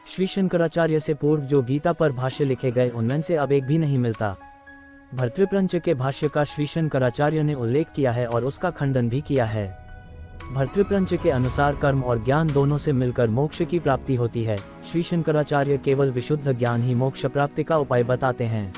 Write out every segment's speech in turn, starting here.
श्री शंकराचार्य से पूर्व जो गीता पर भाष्य लिखे गए उनमें से अब एक भी नहीं मिलता। भर्तृप्रपंच के भाष्य का श्री शंकराचार्य ने उल्लेख किया है और उसका खंडन भी किया है। भर्तृप्रपंच के अनुसार कर्म और ज्ञान दोनों से मिलकर मोक्ष की प्राप्ति होती है। श्री शंकराचार्य केवल विशुद्ध ज्ञान ही मोक्ष प्राप्ति का उपाय बताते हैं।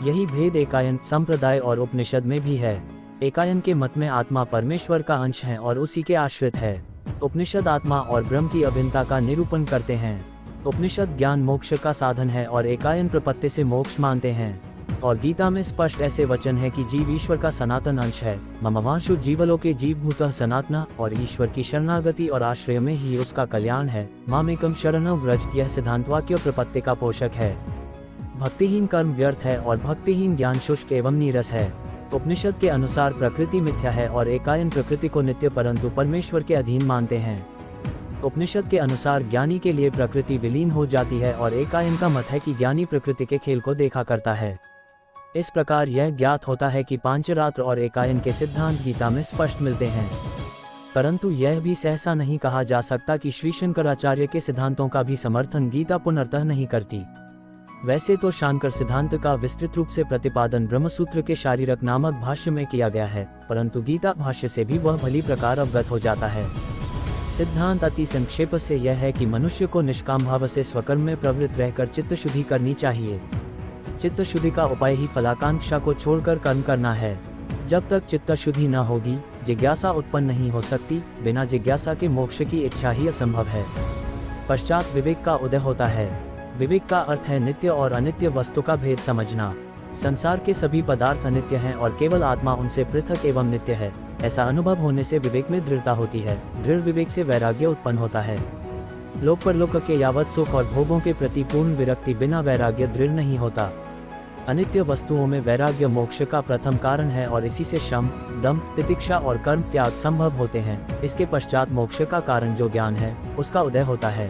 यही भेद एकायन संप्रदाय और उपनिषद में भी है। एकायन के मत में आत्मा परमेश्वर का अंश है और उसी के आश्रित है। उपनिषद आत्मा और ब्रह्म की अभिन्नता का निरूपण करते हैं। उपनिषद ज्ञान मोक्ष का साधन है और एकायन प्रपत्ति से मोक्ष मानते हैं। और गीता में स्पष्ट ऐसे वचन है कि जीव ईश्वर का सनातन अंश है। ममवांशु जीवलोके जीवभूतः सनातन, और ईश्वर की शरणागति और आश्रय में ही उसका कल्याण है। मामेकम शरणं व्रज, यह सिद्धांतवाक्य प्रपत्ति का पोषक है। भक्तिहीन कर्म व्यर्थ है और भक्तिहीन ज्ञान शुष्क एवं नीरस है। उपनिषद के अनुसार प्रकृति मिथ्या है और एकायन प्रकृति को नित्य परंतु परमेश्वर के अधीन मानते हैं। उपनिषद के अनुसार ज्ञानी के लिए प्रकृति विलीन हो जाती है और एकायन का मत है कि ज्ञानी प्रकृति के खेल को देखा करता है। इस प्रकार यह ज्ञात होता है कि पांचरात्र और एकायन के सिद्धांत गीता में स्पष्ट मिलते हैं। परंतु यह भी सहसा नहीं कहा जा सकता कि श्री शंकराचार्य के सिद्धांतों का भी समर्थन गीता पूर्णतः नहीं करती। वैसे तो शांकर सिद्धांत का विस्तृत रूप से प्रतिपादन ब्रह्मसूत्र के शारीरक नामक भाष्य में किया गया है, परंतु गीता भाष्य से भी वह भली प्रकार अवगत हो जाता है। सिद्धांत अति संक्षेप से यह है कि मनुष्य को निष्काम भाव से स्वकर्म में प्रवृत्त रहकर चित्त शुद्धि करनी चाहिए। चित्त शुद्धि का उपाय ही फलाकांक्षा को छोड़कर कर्म करना है। जब तक चित्त शुद्धि न होगी, जिज्ञासा उत्पन्न नहीं हो सकती। बिना जिज्ञासा के मोक्ष की इच्छा ही असंभव है। पश्चात विवेक का उदय होता है। विवेक का अर्थ है नित्य और अनित्य वस्तु का भेद समझना। संसार के सभी पदार्थ अनित्य हैं और केवल आत्मा उनसे पृथक एवं नित्य है। ऐसा अनुभव होने से विवेक में दृढ़ता होती है। दृढ़ विवेक से वैराग्य उत्पन्न होता है। लोक परलोक के यावत सुख और भोगों के प्रति पूर्ण विरक्ति बिना वैराग्य दृढ़ नहीं होता। अनित्य वस्तुओं में वैराग्य मोक्ष का प्रथम कारण है और इसी से शम, दम, तितिक्षा और कर्म त्याग संभव होते हैं। इसके पश्चात मोक्ष का कारण जो ज्ञान है, उसका उदय होता है।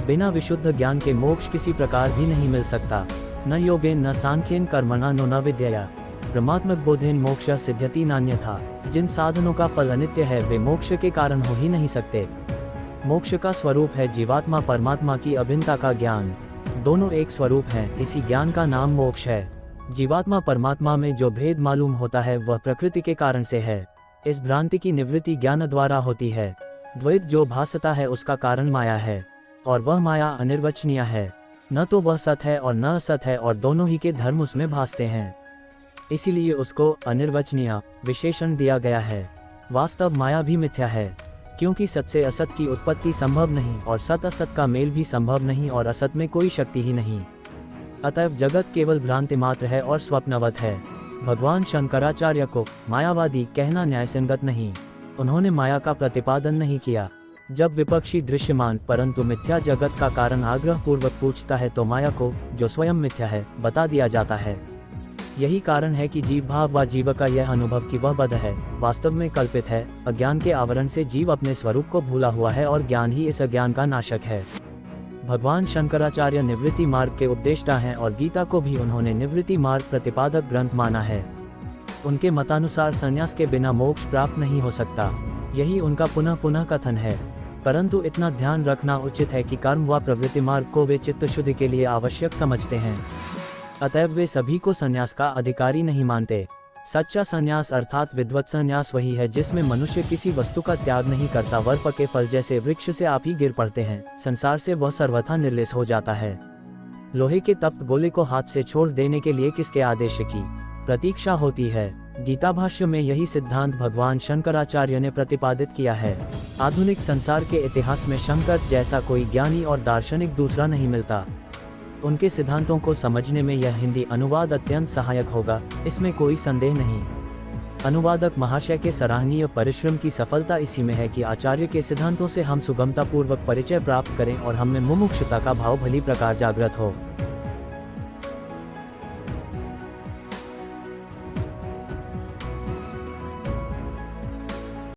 बिना विशुद्ध ज्ञान के मोक्ष किसी प्रकार भी नहीं मिल सकता। न योगेन न सांख्येन कर्मणा नो न विद्यया ब्रह्मात्मक बोधेन मोक्ष सिद्ध्यति नान्यथा। जिन साधनों का फल अनित्य है वे मोक्ष के कारण हो ही नहीं सकते। मोक्ष का स्वरूप है जीवात्मा परमात्मा की अभिन्नता का ज्ञान। दोनों एक स्वरूप हैं, इसी ज्ञान का नाम मोक्ष है। जीवात्मा परमात्मा में जो भेद मालूम होता है वह प्रकृति के कारण से है। इस भ्रांति की निवृत्ति ज्ञान द्वारा होती है। द्वैत जो भासता है उसका कारण माया है और वह माया अनिर्वचनीय है। न तो वह सत है और न असत है और दोनों ही के धर्म उसमें भासते हैं। इसीलिए उसको अनिर्वचनीय विशेषण दिया गया है। वास्तव माया भी मिथ्या है, क्योंकि सत से असत की उत्पत्ति संभव नहीं और सत असत का मेल भी संभव नहीं और असत में कोई शक्ति ही नहीं। अतएव जगत केवल भ्रांति मात्र है और स्वप्नवत है। भगवान शंकराचार्य को मायावादी कहना न्यायसंगत नहीं। उन्होंने माया का प्रतिपादन नहीं किया। जब विपक्षी दृश्यमान परंतु मिथ्या जगत का कारण आग्रह पूर्वक पूछता है तो माया को, जो स्वयं मिथ्या है, बता दिया जाता है। यही कारण है कि जीव भाव व जीव का यह अनुभव कि वह बद्ध है, वास्तव में कल्पित है। अज्ञान के आवरण से जीव अपने स्वरूप को भूला हुआ है और ज्ञान ही इस अज्ञान का नाशक है। भगवान शंकराचार्य निवृत्ति मार्ग के उपदेष्टा हैं और गीता को भी उन्होंने निवृत्ति मार्ग प्रतिपादक ग्रंथ माना है। उनके मतानुसार संन्यास के बिना मोक्ष प्राप्त नहीं हो सकता। यही उनका पुनः पुनः कथन है। परंतु इतना ध्यान रखना उचित है कि कर्म व प्रवृत्ति मार्ग को वे चित्त शुद्धि के लिए आवश्यक समझते हैं। अतएव वे सभी को संन्यास का अधिकारी नहीं मानते। सच्चा संन्यास अर्थात विद्वत संन्यास वही है जिसमें मनुष्य किसी वस्तु का त्याग नहीं करता, वर पके फल जैसे वृक्ष से आप ही गिर पड़ते हैं। संसार से वह सर्वथा निर्लेस हो जाता है। लोहे के तप्त गोले को हाथ से छोड़ देने के लिए किसके आदेश की प्रतीक्षा होती है। गीता भाष्य में यही सिद्धांत भगवान शंकराचार्य ने प्रतिपादित किया है। आधुनिक संसार के इतिहास में शंकर जैसा कोई ज्ञानी और दार्शनिक दूसरा नहीं मिलता। उनके सिद्धांतों को समझने में यह हिंदी अनुवाद अत्यंत सहायक होगा, इसमें कोई संदेह नहीं। अनुवादक महाशय के सराहनीय परिश्रम की सफलता इसी में है कि आचार्य के सिद्धांतों से हम सुगमता पूर्वक परिचय प्राप्त करें और हम में मुमुक्षुता का भाव भली प्रकार जागृत हो।